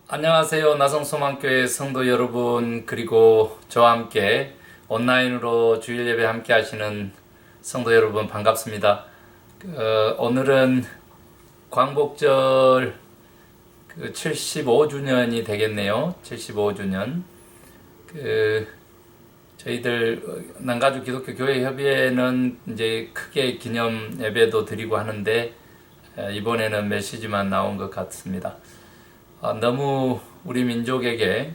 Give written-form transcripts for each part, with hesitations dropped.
안녕하세요. 나성소망교회 성도 여러분, 그리고 저와 함께 온라인으로 주일 예배 함께 하시는 성도 여러분 반갑습니다. 오늘은 광복절 75주년이 되겠네요. 75주년. 저희들 남가주 기독교 교회 협의회는 이제 크게 기념 예배도 드리고 하는데 이번에는 메시지만 나온 것 같습니다. 너무 우리 민족에게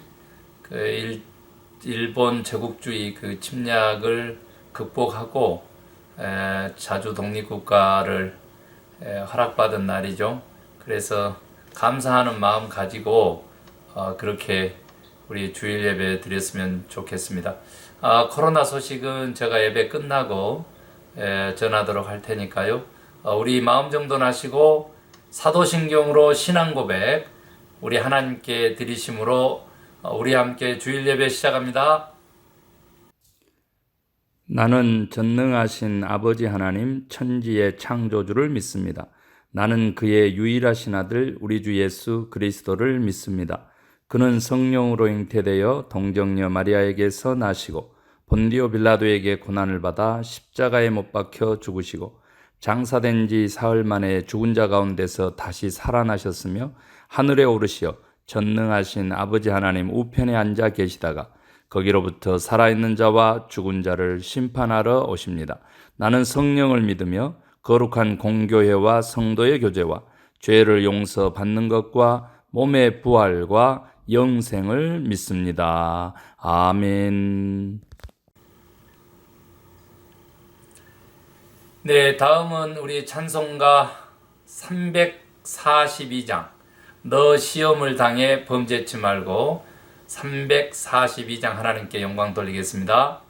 일본 제국주의 침략을 극복하고 자주 독립국가를 허락받은 날이죠. 그래서 감사하는 마음 가지고 그렇게 우리 주일 예배 드렸으면 좋겠습니다. 코로나 소식은 제가 예배 끝나고 전하도록 할 테니까요. 우리 마음 정돈하시고 사도신경으로 신앙 고백 우리 하나님께 드리심으로 우리 함께 주일 예배 시작합니다. 나는 전능하신 아버지 하나님 천지의 창조주를 믿습니다. 나는 그의 유일하신 아들 우리 주 예수 그리스도를 믿습니다. 그는 성령으로 잉태되어 동정녀 마리아에게서 나시고 본디오 빌라도에게 고난을 받아 십자가에 못 박혀 죽으시고 장사된 지 사흘 만에 죽은 자 가운데서 다시 살아나셨으며 하늘에 오르시어 전능하신 아버지 하나님 우편에 앉아 계시다가 거기로부터 살아있는 자와 죽은 자를 심판하러 오십니다. 나는 성령을 믿으며 거룩한 공교회와 성도의 교제와 죄를 용서받는 것과 몸의 부활과 영생을 믿습니다. 아멘. 네, 다음은 우리 찬송가 342장 너 시험을 당해 범죄치 말고 342장 하나님께 영광 돌리겠습니다.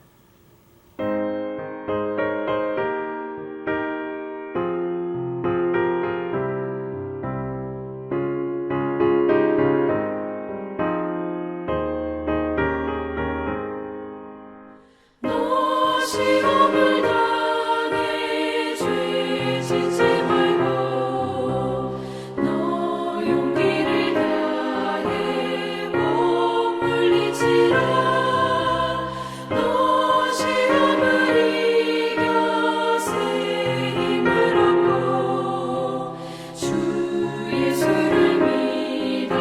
너 시험을 당해 죄 짓지 말고 너 용기를 다해 못 물리치라 너 시험을 이겨 새 힘을 얻고 주 예수를 믿어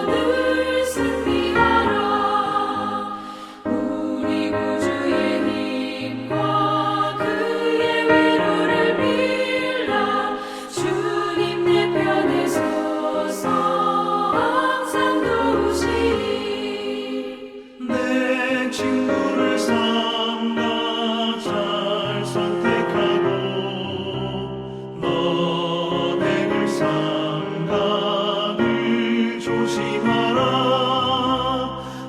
늘 승리하라 우리 구주의 힘과 그의 위로를 빌라 주님 내 편에 서서 항상 도우시리 내 친구를 삼가 잘 선택하고 너를 삼가 늘 조심하라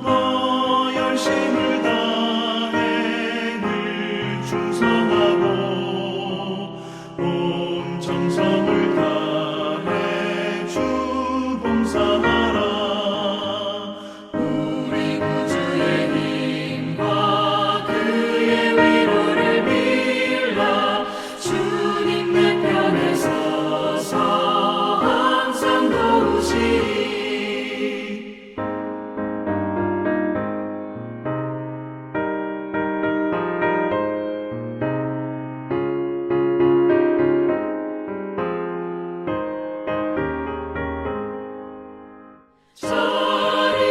너 열심을 다해 늘 충성하고 온 정성을 다해 주 봉사하라 우리 구주의 힘과 그의 위로를 빌라 주님 내 편에 서서 항상 도우시리 잘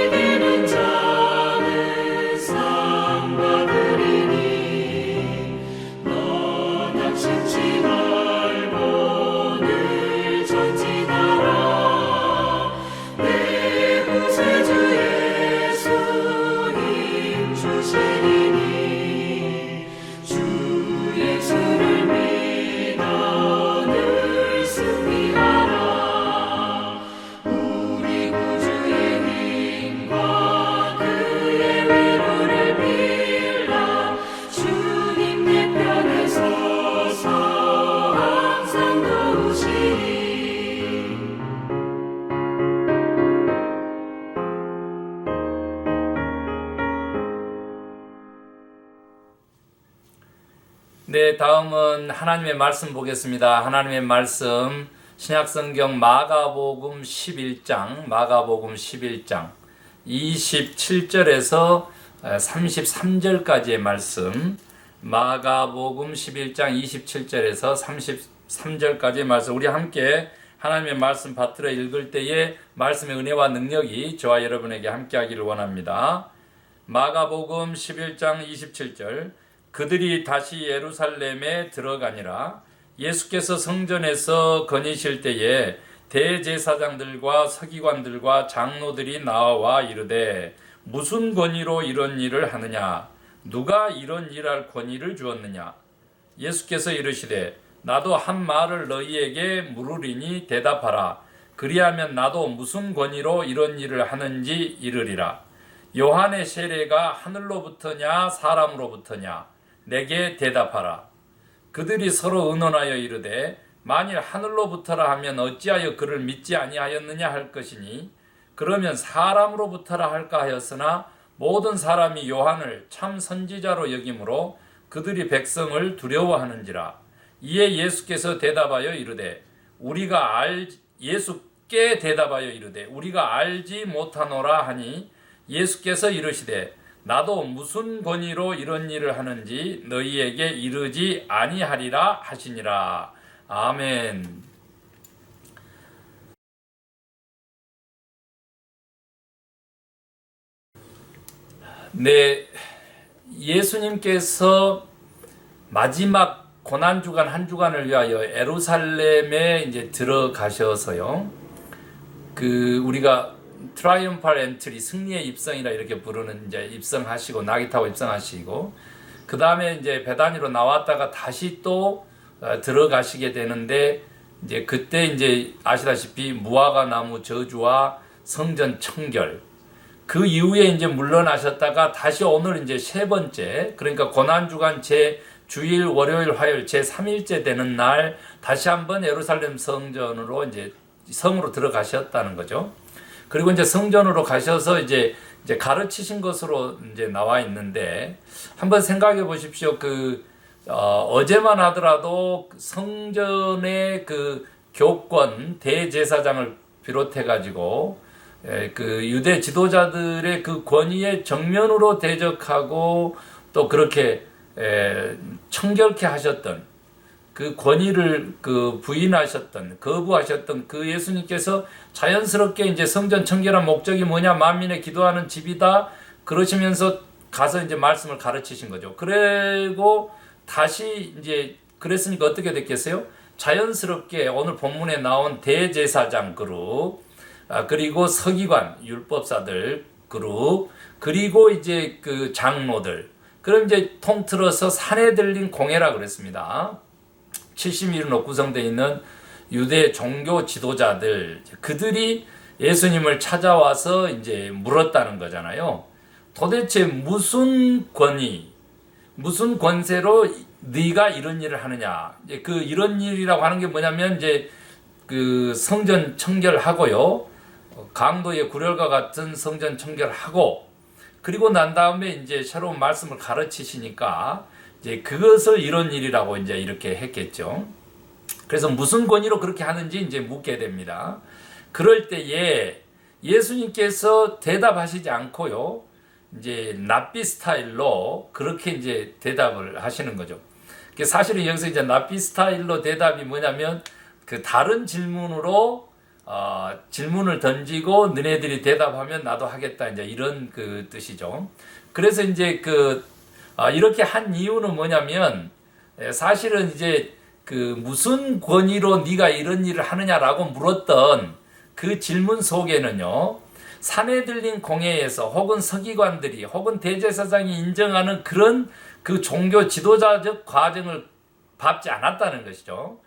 이기는 자는 상 받으리니 너 낙심치 말고 늘 전진하라 내 구세주 예수 힘 주시리니 주 예수를 믿어 늘 승리하라 우리 구주의 힘과 그의 위로를 빌라 주님 내 편에 서서 항상 도우시리 네, 다음은 하나님의 말씀 보겠습니다. 하나님의 말씀 신약성경 마가복음 11장 27절에서 33절까지의 말씀, 마가복음 11장 27절에서 33절까지의 말씀, 우리 함께 하나님의 말씀 받들어 읽을 때에 말씀의 은혜와 능력이 저와 여러분에게 함께하기를 원합니다. 마가복음 11장 27절, 그들이 다시 예루살렘에 들어가니라. 예수께서 성전에서 거니실 때에 대제사장들과 서기관들과 장로들이 나와 이르되 무슨 권위로 이런 일을 하느냐? 누가 이런 일할 권위를 주었느냐? 예수께서 이르시되 나도 한 말을 너희에게 물으리니 대답하라. 그리하면 나도 무슨 권위로 이런 일을 하는지 이르리라. 요한의 세례가 하늘로부터냐 사람으로부터냐? 내게 대답하라. 그들이 서로 의논하여 이르되 만일 하늘로부터라 하면 어찌하여 그를 믿지 아니하였느냐 할 것이니 그러면 사람으로부터라 할까 하였으나 모든 사람이 요한을 참 선지자로 여기므로 그들이 백성을 두려워하는지라. 이에 예수께서 대답하여 이르되 예수께 대답하여 이르되 우리가 알지 못하노라 하니 예수께서 이르시되 나도 무슨 권위로 이런 일을 하는지 너희에게 이르지 아니하리라 하시니라. 아멘. 네, 예수님께서 마지막 고난주간 한 주간을 위하여 예루살렘에 이제 들어가셔서요. 우리가 트라이엄팔 엔트리, 승리의 입성이라 이렇게 부르는 이제 입성하시고 낙이 타고 입성하시고 그 다음에 이제 베다니로 나왔다가 다시 또 들어가시게 되는데 이제 그때 이제 아시다시피 무화과 나무 저주와 성전 청결, 그 이후에 이제 물러나셨다가 다시 오늘 이제 세 번째, 그러니까 고난주간 제 주일 월요일 화요일 제 3일째 되는 날 다시 한번 예루살렘 성전으로 이제 성으로 들어가셨다는 거죠. 그리고 이제 성전으로 가셔서 이제 가르치신 것으로 이제 나와 있는데 한번 생각해 보십시오. 어제만 하더라도 성전의 그 교권 대제사장을 비롯해 가지고 유대 지도자들의 그 권위에 정면으로 대적하고 또 그렇게 청결케 하셨던 그 권위를 부인하셨던, 거부하셨던 그 예수님께서 자연스럽게 이제 성전 청결한 목적이 뭐냐? 만민의 기도하는 집이다. 그러시면서 가서 이제 말씀을 가르치신 거죠. 그리고 다시 이제 그랬으니까 어떻게 됐겠어요? 자연스럽게 오늘 본문에 나온 대제사장 그룹, 그리고 서기관, 율법사들 그룹, 그리고 이제 그 장로들, 그럼 이제 통틀어서 산헤들린 공회라 그랬습니다. 70인으로 구성되어 있는 유대 종교 지도자들, 그들이 예수님을 찾아와서 이제 물었다는 거잖아요. 도대체 무슨 권위, 무슨 권세로 네가 이런 일을 하느냐? 이런 일이라고 하는 게 뭐냐면 이제 그 성전 청결하고요, 강도의 구렬과 같은 성전 청결하고, 그리고 난 다음에 이제 새로운 말씀을 가르치시니까 이제 그것을 이런 일이라고 이제 이렇게 했겠죠. 그래서 무슨 권위로 그렇게 하는지 이제 묻게 됩니다. 그럴 때에 예수님께서 대답하시지 않고요, 이제 납비 스타일로 그렇게 이제 대답을 하시는 거죠. 사실은 여기서 이제 납비 스타일로 대답이 뭐냐면 그 다른 질문으로 질문을 던지고 너네들이 대답하면 나도 하겠다, 이제 이런 그 뜻이죠. 그래서 이제 이렇게 한 이유는 뭐냐면 사실은 이제 무슨 권위로 네가 이런 일을 하느냐라고 물었던 그 질문 속에는요, 산헤들린 공회에서 혹은 서기관들이 혹은 대제사장이 인정하는 그런 그 종교 지도자적 과정을 밟지 않았다는 것이죠.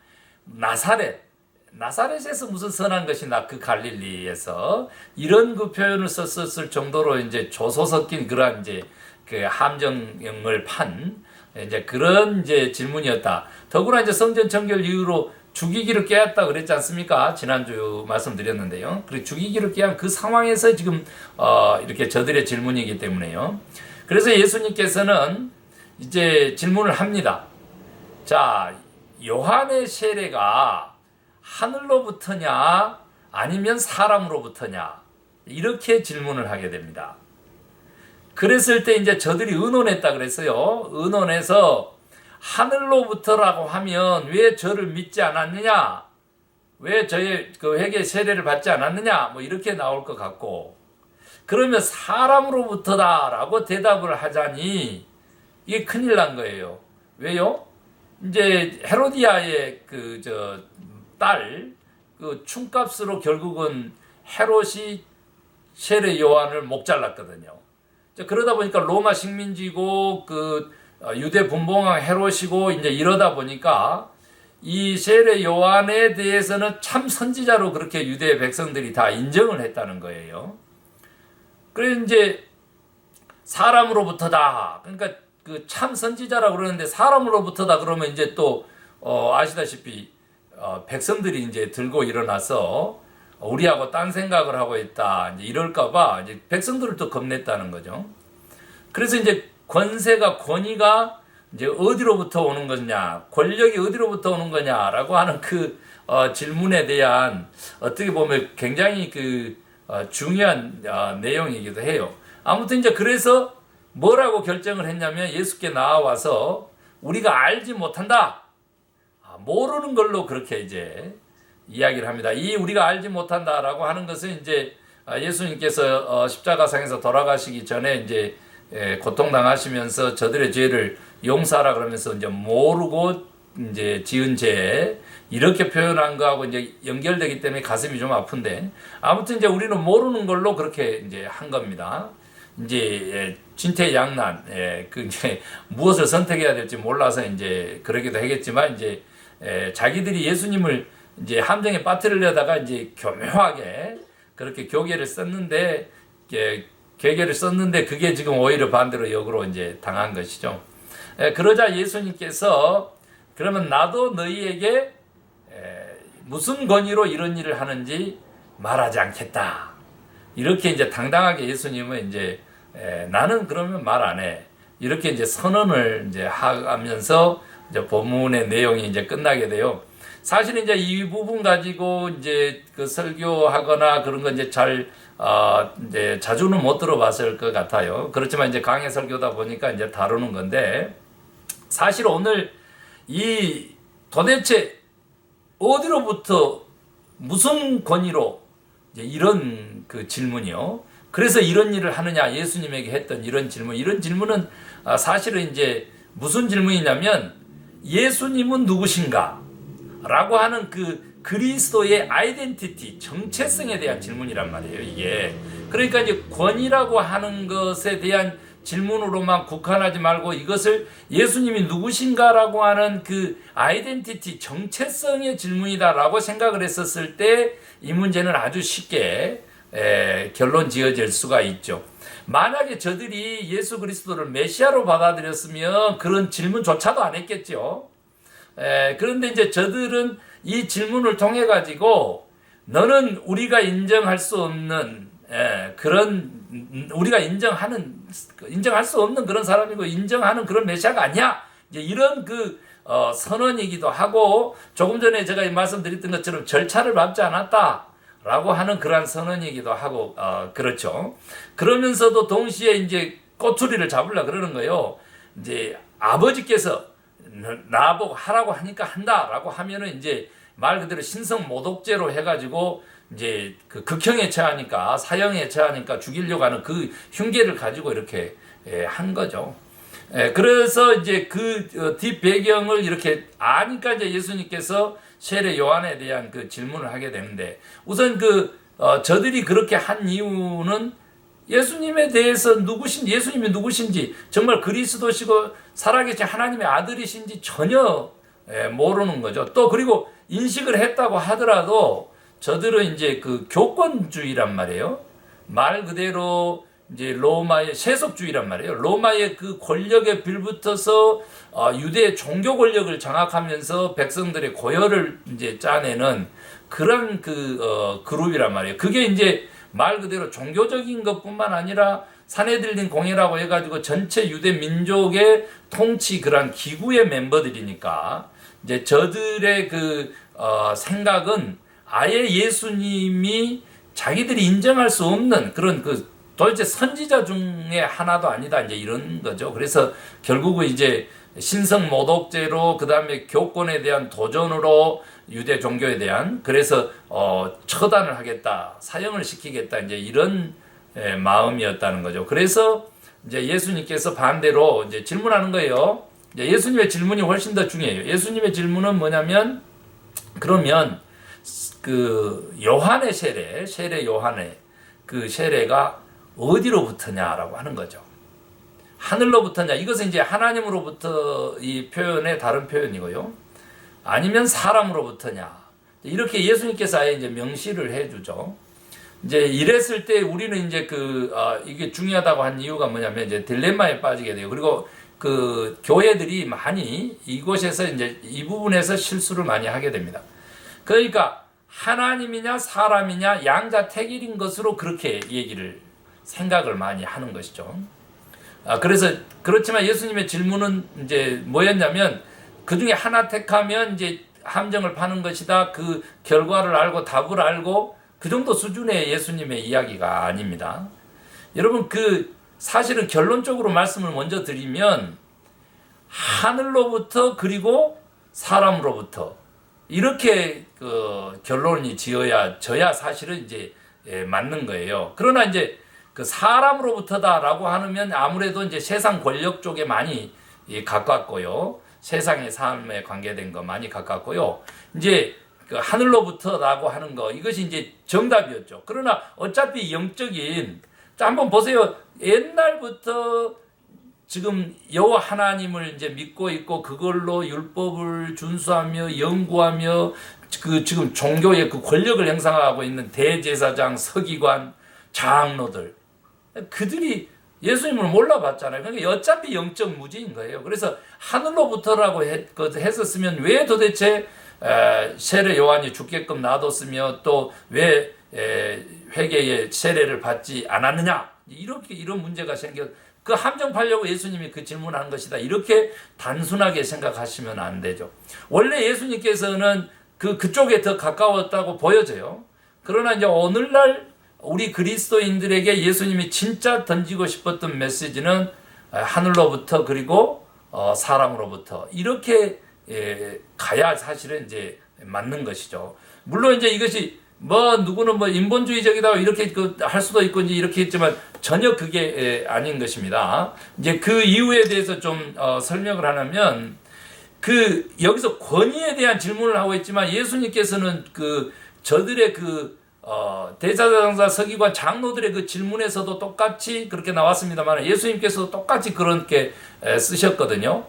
나사렛에서 무슨 선한 것이 나 그 갈릴리에서 이런 그 표현을 썼을 정도로 이제 조소 섞인 그러한 이제 그 함정을 판 이제 그런 이제 질문이었다. 더구나 이제 성전 청결 이후로 죽이기를 깨었다 그랬지 않습니까? 지난주 말씀드렸는데요. 그리고 죽이기를 깨한 그 상황에서 지금 이렇게 저들의 질문이기 때문에요. 그래서 예수님께서는 이제 질문을 합니다. 자, 요한의 세례가 하늘로부터냐 아니면 사람으로부터냐 이렇게 질문을 하게 됩니다. 그랬을 때 이제 저들이 의논했다 그랬어요. 의논해서 하늘로부터라고 하면 왜 저를 믿지 않았느냐? 왜 저의 그 회개 세례를 받지 않았느냐? 뭐 이렇게 나올 것 같고, 그러면 사람으로부터다라고 대답을 하자니 이게 큰일 난 거예요. 왜요? 이제 헤로디아의 딸 그 춤값으로 결국은 헤롯이 세례 요한을 목 잘랐거든요. 그러다 보니까 로마 식민지고 유대 분봉왕 헤롯이고 이제 이러다 보니까 이 세례 요한에 대해서는 참 선지자로 그렇게 유대 백성들이 다 인정을 했다는 거예요. 그래서 이제 사람으로부터다. 그러니까 그 참 선지자라고 그러는데 사람으로부터다 그러면 이제 또 아시다시피 백성들이 이제 들고 일어나서 우리하고 딴 생각을 하고 있다. 이제 이럴까봐 이제 백성들을 또 겁냈다는 거죠. 그래서 이제 권위가 이제 어디로부터 오는 거냐, 권력이 어디로부터 오는 거냐라고 하는 질문에 대한 어떻게 보면 굉장히 중요한 내용이기도 해요. 아무튼 이제 그래서 뭐라고 결정을 했냐면 예수께 나와서 우리가 알지 못한다. 모르는 걸로 그렇게 이제 이야기를 합니다. 이 우리가 알지 못한다라고 하는 것은 이제 예수님께서 십자가상에서 돌아가시기 전에 이제 고통당하시면서 저들의 죄를 용서하라 그러면서 이제 모르고 이제 지은 죄 이렇게 표현한 거하고 이제 연결되기 때문에 가슴이 좀 아픈데 아무튼 이제 우리는 모르는 걸로 그렇게 이제 한 겁니다. 이제 진퇴양난 이제 무엇을 선택해야 될지 몰라서 이제 그러기도 하겠지만 이제 자기들이 예수님을 이제 함정에 빠뜨리려다가 이제 교묘하게 그렇게 교계를 썼는데 그게 지금 오히려 반대로 역으로 이제 당한 것이죠. 그러자 예수님께서 그러면 나도 너희에게 무슨 권위로 이런 일을 하는지 말하지 않겠다. 이렇게 이제 당당하게 예수님은 이제 나는 그러면 말 안 해. 이렇게 이제 선언을 이제 하면서 이제 본문의 내용이 이제 끝나게 돼요. 사실은 이제 이 부분 가지고 이제 설교하거나 그런 거 이제 이제 자주는 못 들어봤을 것 같아요. 그렇지만 이제 강해 설교다 보니까 이제 다루는 건데 사실 오늘 이 도대체 어디로부터 무슨 권위로 이제 이런 질문이요. 그래서 이런 일을 하느냐 예수님에게 했던 이런 질문은 사실은 이제 무슨 질문이냐면 예수님은 누구신가? 라고 하는 그리스도의 아이덴티티, 정체성에 대한 질문이란 말이에요, 이게. 그러니까 이제 권위라고 하는 것에 대한 질문으로만 국한하지 말고 이것을 예수님이 누구신가라고 하는 아이덴티티, 정체성의 질문이다라고 생각을 했었을 때 이 문제는 아주 쉽게 결론 지어질 수가 있죠. 만약에 저들이 예수 그리스도를 메시아로 받아들였으면 그런 질문조차도 안 했겠죠. 그런데 이제 저들은 이 질문을 통해 가지고 너는 우리가 인정할 수 없는 우리가 인정할 수 없는 그런 사람이고 인정하는 그런 메시아가 아니야. 이제 이런 선언이기도 하고 조금 전에 제가 말씀드렸던 것처럼 절차를 밟지 않았다라고 하는 그러한 선언이기도 하고 그렇죠. 그러면서도 동시에 이제 꼬투리를 잡으려 그러는 거예요. 이제 아버지께서 나보고 하라고 하니까 한다라고 하면은 이제 말 그대로 신성모독죄로 해가지고 이제 극형에 처하니까 사형에 처하니까 죽이려고 하는 흉계를 가지고 이렇게 한 거죠. 그래서 이제 뒷배경을 이렇게 아니까 이제 예수님께서 세례 요한에 대한 질문을 하게 되는데 우선 저들이 그렇게 한 이유는 예수님에 대해서 예수님이 누구신지 정말 그리스도시고 살아계신 하나님의 아들이신지 전혀 모르는 거죠. 또 그리고 인식을 했다고 하더라도 저들은 이제 교권주의란 말이에요. 말 그대로 이제 로마의 세속주의란 말이에요. 로마의 권력에 빌붙어서 유대의 종교 권력을 장악하면서 백성들의 고혈을 이제 짜내는 그런 그룹이란 말이에요. 그게 이제 말 그대로 종교적인 것뿐만 아니라 사내들린 공회라고 해가지고 전체 유대 민족의 통치 그런 기구의 멤버들이니까 이제 저들의 생각은 아예 예수님이 자기들이 인정할 수 없는 그런 도대체 선지자 중에 하나도 아니다 이제 이런 거죠. 그래서 결국은 이제 신성 모독죄로 그다음에 교권에 대한 도전으로 유대 종교에 대한 그래서 처단을 하겠다, 사형을 시키겠다 이제 이런 마음이었다는 거죠. 그래서 이제 예수님께서 반대로 이제 질문하는 거예요. 이제 예수님의 질문이 훨씬 더 중요해요. 예수님의 질문은 뭐냐면 그러면 그 요한의 세례 요한의 그 세례가 어디로부터냐라고 하는 거죠. 하늘로부터냐? 이것은 이제 하나님으로부터 이 표현의 다른 표현이고요. 아니면 사람으로부터냐? 이렇게 예수님께서 아예 이제 명시를 해주죠. 이제 이랬을 때 우리는 이제 이게 중요하다고 한 이유가 뭐냐면 이제 딜레마에 빠지게 돼요. 그리고 그 교회들이 많이 이곳에서 이제 이 부분에서 실수를 많이 하게 됩니다. 그러니까 하나님이냐 사람이냐 양자택일인 것으로 그렇게 생각을 많이 하는 것이죠. 그래서 그렇지만 예수님의 질문은 이제 뭐였냐면 그 중에 하나 택하면 이제 함정을 파는 것이다. 그 결과를 알고 답을 알고 그 정도 수준의 예수님의 이야기가 아닙니다. 여러분 사실은 결론적으로 말씀을 먼저 드리면 하늘로부터 그리고 사람으로부터 이렇게 결론이 저야 사실은 이제 맞는 거예요. 그러나 이제 그 사람으로부터다라고 하면 아무래도 이제 세상 권력 쪽에 많이 가깝고요. 세상의 삶에 관계된 거 많이 가깝고요. 이제 그 하늘로부터라고 하는 거 이것이 이제 정답이었죠. 그러나 어차피 영적인 자 한번 보세요. 옛날부터 지금 여호와 하나님을 이제 믿고 있고 그걸로 율법을 준수하며 연구하며 지금 종교의 그 권력을 행사하고 있는 대제사장, 서기관, 장로들 그들이 예수님을 몰라봤잖아요. 그러니까 어차피 영적 무지인 거예요. 그래서 하늘로부터라고 했었으면 왜 도대체 세례 요한이 죽게끔 놔뒀으며 또 왜 회개의 세례를 받지 않았느냐 이런 문제가 그 함정 팔려고 예수님이 그 질문한 것이다. 이렇게 단순하게 생각하시면 안 되죠. 원래 예수님께서는 그쪽에 더 가까웠다고 보여져요. 그러나 이제 오늘날 우리 그리스도인들에게 예수님이 진짜 던지고 싶었던 메시지는 하늘로부터 그리고 사람으로부터 이렇게 가야 사실은 이제 맞는 것이죠. 물론 이제 이것이 누구는 인본주의적이다 이렇게 할 수도 있고 이제 이렇게 했지만 전혀 그게 아닌 것입니다. 이제 그 이유에 대해서 좀 설명을 하면 여기서 권위에 대한 질문을 하고 있지만 예수님께서는 저들의 대제사장과 서기관 장로들의 그 질문에서도 똑같이 그렇게 나왔습니다만 예수님께서도 똑같이 그렇게 쓰셨거든요.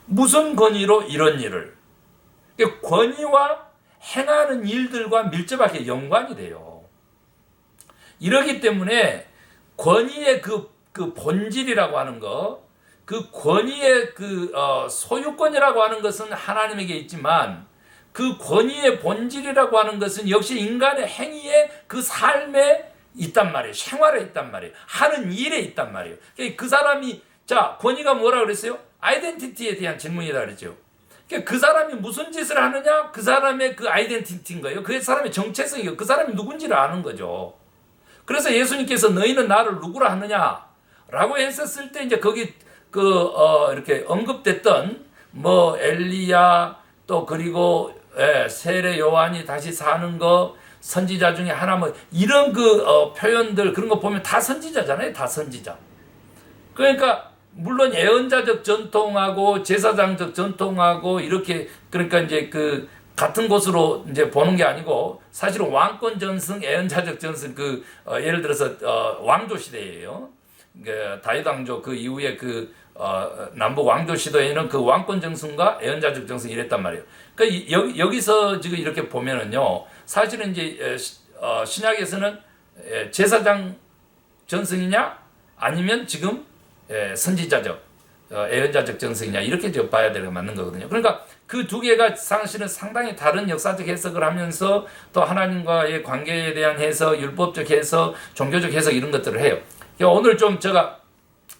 무슨 권위로 이런 일을? 권위와 행하는 일들과 밀접하게 연관이 돼요. 이러기 때문에 권위의 그 본질이라고 하는 거, 그 권위의 소유권이라고 하는 것은 하나님에게 있지만 그 권위의 본질이라고 하는 것은 역시 인간의 행위에 그 삶에 있단 말이에요. 생활에 있단 말이에요. 하는 일에 있단 말이에요. 그 사람이 권위가 뭐라 그랬어요? 아이덴티티에 대한 질문이라 그랬죠. 그 사람이 무슨 짓을 하느냐? 그 사람의 그 아이덴티티인 거예요. 그 사람의 정체성이고 그 사람이 누군지를 아는 거죠. 그래서 예수님께서 너희는 나를 누구라 하느냐? 라고 했었을 때 이제 거기 이렇게 언급됐던 엘리야 또 그리고 세례 요한이 다시 사는 거 선지자 중에 하나 이런 표현들 그런 거 보면 다 선지자잖아요. 다 선지자. 그러니까 물론 예언자적 전통하고 제사장적 전통하고 이렇게 그러니까 이제 같은 곳으로 이제 보는 게 아니고 사실은 왕권 전승, 예언자적 전승 예를 들어서 왕조 시대예요. 다윗 왕조 이후에 남북 왕조 시대에는 왕권 전승과 예언자적 전승 이랬단 말이에요. 그러니까 여기서 지금 이렇게 보면은요, 사실은 이제 신약에서는 제사장 전승이냐 아니면 지금 선지자적 예언자적 전승이냐 이렇게 봐야 되는 게 맞는 거거든요. 그러니까 그 두 개가 사실은 상당히 다른 역사적 해석을 하면서 또 하나님과의 관계에 대한 해석, 율법적 해석, 종교적 해석 이런 것들을 해요. 오늘 좀 제가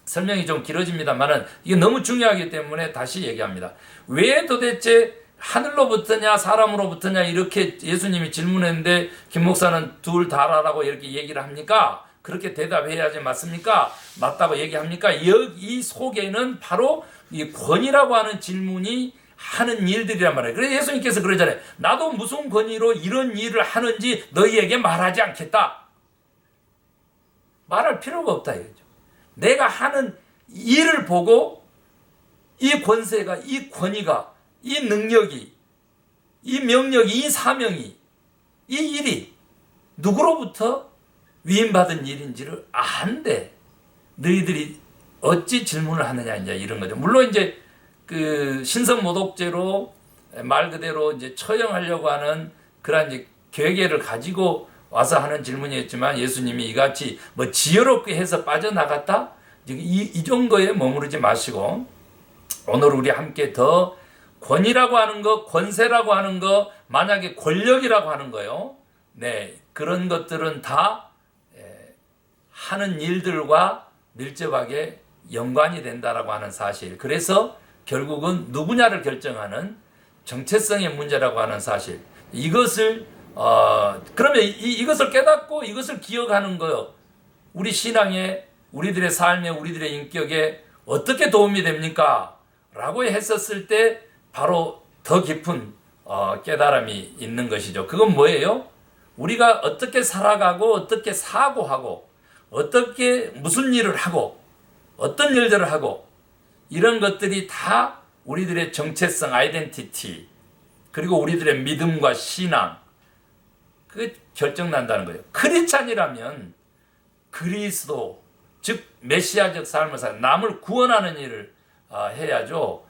설명이 좀 길어집니다만은 이게 너무 중요하기 때문에 다시 얘기합니다. 왜 도대체 하늘로부터냐 사람으로부터냐 이렇게 예수님이 질문했는데 김 목사는 둘 다라고 이렇게 얘기를 합니까? 그렇게 대답해야지 맞습니까? 맞다고 얘기합니까? 이 속에는 바로 이 권위라고 하는 질문이 하는 일들이란 말이에요. 그래서 예수님께서 그러잖아요. 나도 무슨 권위로 이런 일을 하는지 너희에게 말하지 않겠다. 말할 필요가 없다 이거죠. 내가 하는 일을 보고 이 권세가, 이 권위가, 이 능력이, 이 명령이, 이 사명이, 이 일이 누구로부터 위임받은 일인지를 아는데 너희들이 어찌 질문을 하느냐 이제 이런 거죠. 물론 이제 그 신성모독죄로 말 그대로 이제 처형하려고 하는 그런 이제 계획을 가지고 와서 하는 질문이었지만 예수님이 이같이 뭐 지혜롭게 해서 빠져나갔다 이 정도에 머무르지 마시고 오늘 우리 함께 더 권위라고 하는 거, 권세라고 하는 거, 만약에 권력이라고 하는 거요. 네, 그런 것들은 다 하는 일들과 밀접하게 연관이 된다라고 하는 사실. 그래서 결국은 누구냐를 결정하는 정체성의 문제라고 하는 사실. 이것을 그러면 이것을 깨닫고 이것을 기억하는 거요. 우리 신앙에, 우리들의 삶에, 우리들의 인격에 어떻게 도움이 됩니까? 라고 했었을 때 바로 더 깊은 깨달음이 있는 것이죠. 그건 뭐예요? 우리가 어떻게 살아가고 어떻게 사고하고 어떻게 무슨 일을 하고 어떤 일들을 하고 이런 것들이 다 우리들의 정체성, 아이덴티티 그리고 우리들의 믿음과 신앙 그 결정난다는 거예요. 크리스찬이라면 그리스도 즉 메시아적 삶을 살 남을 구원하는 일을 해야죠.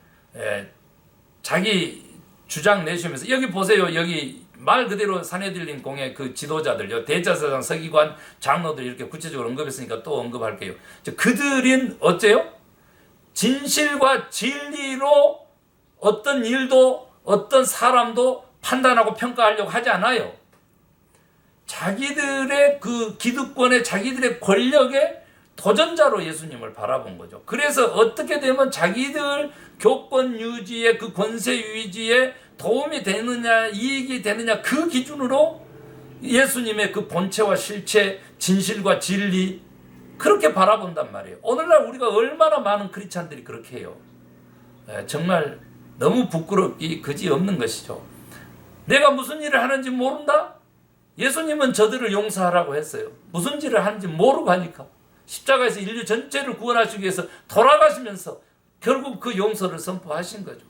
자기 주장 내쉬면서 여기 보세요. 여기 말 그대로 산헤드린 공의 그 지도자들요. 대제사장, 서기관, 장로들 이렇게 구체적으로 언급했으니까 또 언급할게요. 그들은 어째요? 진실과 진리로 어떤 일도 어떤 사람도 판단하고 평가하려고 하지 않아요. 자기들의 그 기득권에 자기들의 권력에 도전자로 예수님을 바라본 거죠. 그래서 어떻게 되면 자기들 교권 유지에 그 권세 유지에 도움이 되느냐 이익이 되느냐 그 기준으로 예수님의 그 본체와 실체 진실과 진리 그렇게 바라본단 말이에요. 오늘날 우리가 얼마나 많은 크리스찬들이 그렇게 해요. 정말 너무 부끄럽기 그지없는 것이죠. 내가 무슨 일을 하는지 모른다? 예수님은 저들을 용서하라고 했어요. 무슨 일을 하는지 모르고 하니까 십자가에서 인류 전체를 구원하시기 위해서 돌아가시면서 결국 그 용서를 선포하신 거죠.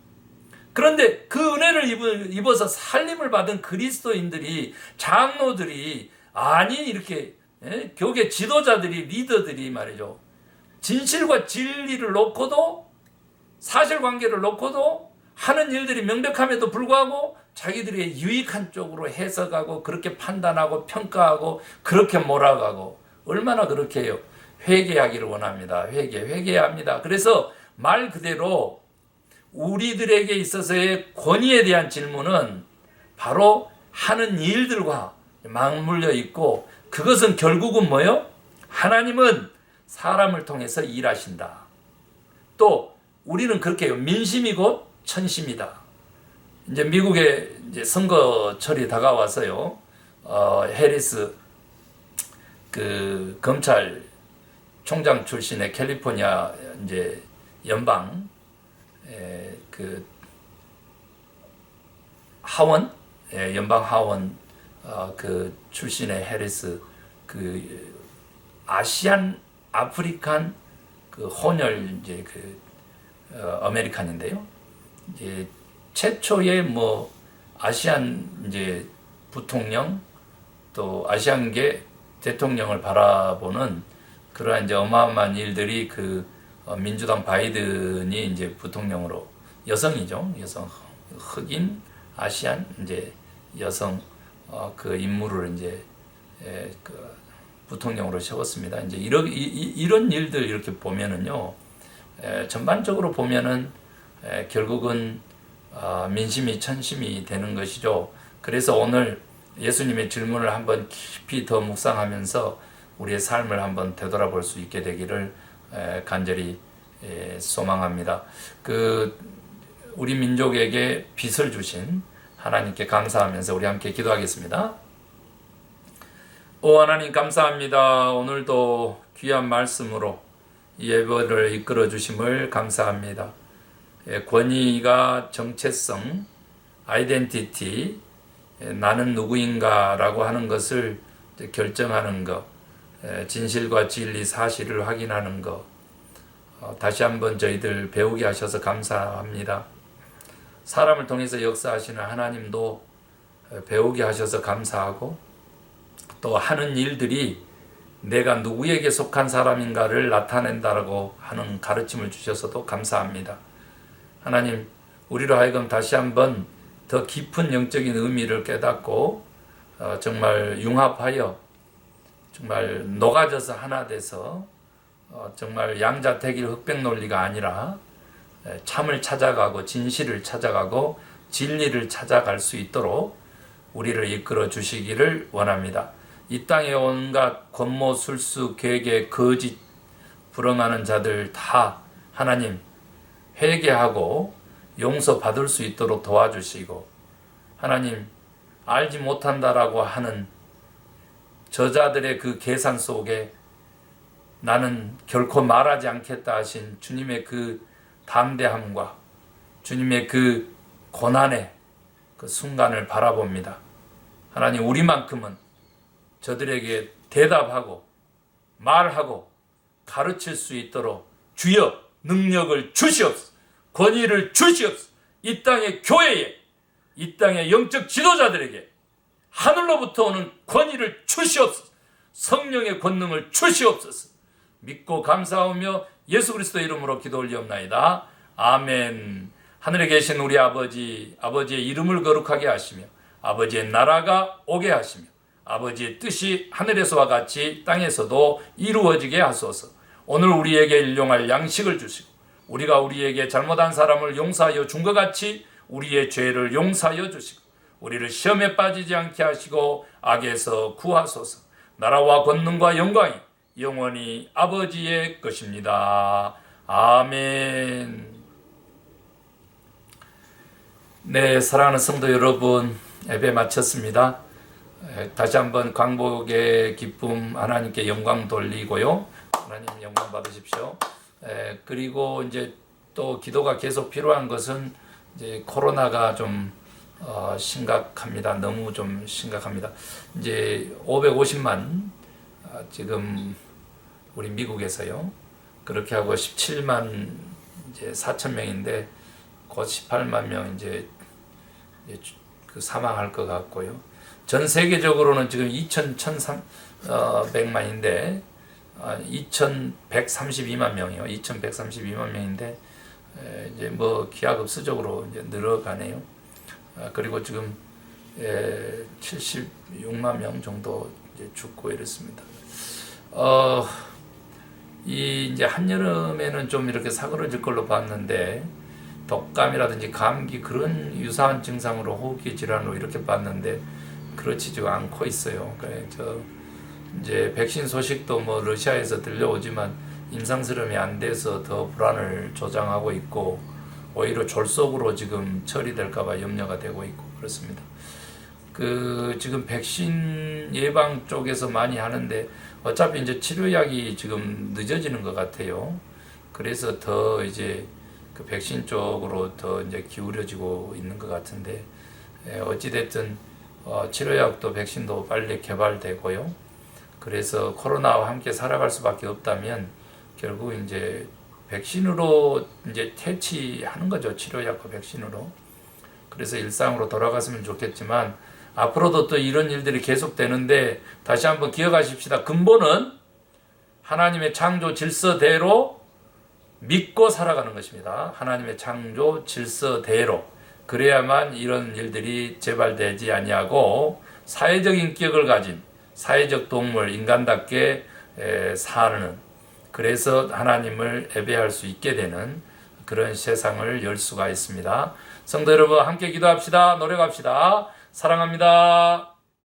그런데 그 은혜를 입어서 살림을 받은 그리스도인들이 장로들이 아니 이렇게 교계 지도자들이 리더들이 말이죠. 진실과 진리를 놓고도 사실관계를 놓고도 하는 일들이 명백함에도 불구하고 자기들의 유익한 쪽으로 해석하고 그렇게 판단하고 평가하고 그렇게 몰아가고 얼마나 그렇게 해요. 회개하기를 원합니다. 회개해야 합니다. 그래서 말 그대로 우리들에게 있어서의 권위에 대한 질문은 바로 하는 일들과 맞물려 있고 그것은 결국은 뭐예요? 하나님은 사람을 통해서 일하신다. 또 우리는 그렇게 해요. 민심이 곧 천심이다. 이제 미국의 이제 선거철이 다가와서요. 해리스 그 검찰총장 출신의 캘리포니아 이제 연방 그 하원 연방 하원 그 출신의 해리스 그 아시안 아프리칸 그 혼혈 이제 그 아메리칸인데요. 이제 최초의 뭐 아시안 이제 부통령 또 아시안계 대통령을 바라보는 그러한 이제 어마어마한 일들이 그 민주당 바이든이 이제 부통령으로 여성이죠. 여성 흑인 아시안 이제 여성 그 인물을 이제 그 부통령으로 세웠습니다. 이제 이런 일들 이렇게 보면은요. 전반적으로 보면은 결국은 민심이 천심이 되는 것이죠. 그래서 오늘 예수님의 질문을 한번 깊이 더 묵상하면서 우리의 삶을 한번 되돌아볼 수 있게 되기를 간절히 소망합니다. 그 우리 민족에게 빚을 주신 하나님께 감사하면서 우리 함께 기도하겠습니다. 오 하나님 감사합니다. 오늘도 귀한 말씀으로 예배를 이끌어 주심을 감사합니다. 권위가 정체성, 아이덴티티, 나는 누구인가 라고 하는 것을 결정하는 것, 진실과 진리, 사실을 확인하는 것, 다시 한번 저희들 배우게 하셔서 감사합니다. 사람을 통해서 역사하시는 하나님도 배우게 하셔서 감사하고, 또 하는 일들이 내가 누구에게 속한 사람인가를 나타낸다라고 하는 가르침을 주셔서도 감사합니다. 하나님, 우리로 하여금 다시 한번 더 깊은 영적인 의미를 깨닫고 정말 융합하여 정말 녹아져서 하나 돼서 정말 양자택일 흑백 논리가 아니라 참을 찾아가고 진실을 찾아가고 진리를 찾아갈 수 있도록 우리를 이끌어 주시기를 원합니다. 이 땅에 온갖 권모, 술수, 괴계, 거짓, 불응하는 자들 다 하나님 회개하고 용서받을 수 있도록 도와주시고, 하나님 알지 못한다라고 하는 저자들의 그 계산 속에 나는 결코 말하지 않겠다 하신 주님의 그 담대함과 주님의 그 고난의 그 순간을 바라봅니다. 하나님, 우리만큼은 저들에게 대답하고 말하고 가르칠 수 있도록 주여 능력을 주시옵소서, 권위를 주시옵소서. 이 땅의 교회에, 이 땅의 영적 지도자들에게 하늘로부터 오는 권위를 주시옵소서, 성령의 권능을 주시옵소서. 믿고 감사하며 예수 그리스도의 이름으로 기도 올리옵나이다. 아멘. 하늘에 계신 우리 아버지, 아버지의 이름을 거룩하게 하시며 아버지의 나라가 오게 하시며 아버지의 뜻이 하늘에서와 같이 땅에서도 이루어지게 하소서. 오늘 우리에게 일용할 양식을 주시고 우리가 우리에게 잘못한 사람을 용서하여 준 것 같이 우리의 죄를 용서하여 주시고 우리를 시험에 빠지지 않게 하시고 악에서 구하소서. 나라와 권능과 영광이 영원히 아버지의 것입니다. 아멘. 네, 사랑하는 성도 여러분, 예배 마쳤습니다. 다시 한번 광복의 기쁨 하나님께 영광 돌리고요. 하나님 영광 받으십시오. 그리고 이제 또 기도가 계속 필요한 것은 이제 코로나가 좀 심각합니다. 너무 좀 심각합니다. 이제 550만 지금 우리 미국에서요. 그렇게 하고 17만 이제 4천 명인데 곧 18만 명 이제 그 사망할 것 같고요. 전 세계적으로는 지금 2,100만인데 2,132만 명이요. 2,132만 명인데 이제 뭐 기하급수적으로 이제 늘어가네요. 그리고 지금 76만 명 정도 이제 죽고 이렇습니다. 이 이제 한여름에는 좀 이렇게 사그러질 걸로 봤는데 독감이라든지 감기 그런 유사한 증상으로 호흡기 질환으로 이렇게 봤는데 그렇지도 않고 있어요. 그래서 이제 백신 소식도 뭐 러시아에서 들려오지만 임상실험이 안 돼서 더 불안을 조장하고 있고 오히려 졸속으로 지금 처리될까봐 염려가 되고 있고 그렇습니다. 그 지금 백신 예방 쪽에서 많이 하는데 어차피 이제 치료약이 지금 늦어지는 것 같아요. 그래서 더 이제 그 백신 쪽으로 더 이제 기울여지고 있는 것 같은데 어찌됐든 치료약도 백신도 빨리 개발되고요. 그래서 코로나와 함께 살아갈 수밖에 없다면 결국 이제 백신으로 이제 퇴치하는 거죠. 치료약과 백신으로. 그래서 일상으로 돌아갔으면 좋겠지만 앞으로도 또 이런 일들이 계속되는데 다시 한번 기억하십시다. 근본은 하나님의 창조 질서대로 믿고 살아가는 것입니다. 하나님의 창조 질서대로. 그래야만 이런 일들이 재발되지 아니하고 사회적 인격을 가진 사회적 동물, 인간답게 사는, 그래서 하나님을 예배할 수 있게 되는 그런 세상을 열 수가 있습니다. 성도 여러분 함께 기도합시다. 노력합시다. 사랑합니다.